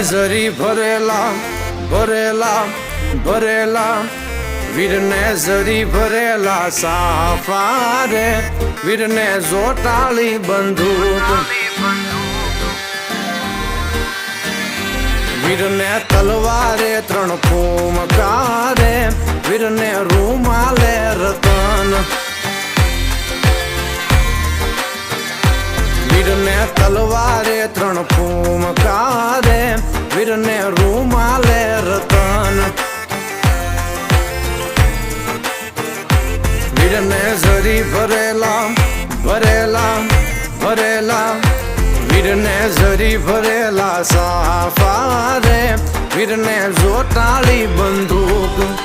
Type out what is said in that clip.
ઝરી ભરેલા ભરેલા ભરેલા વીરને ઝરી ભરેલા સાફા રે વીરને જોટાળી બંદૂક વીરને તલવારે 3 ફૂમકારે વીરને રૂમાલે રતન વીરને તલવારે 3 ફૂમકારે વીરને રૂમાલે રતન વીરને ઝરી ભરેલા ભરેલા ભરેલા વીરને ઝરી ભરેલા સાફા રે વીરને જોટાળી બંદૂક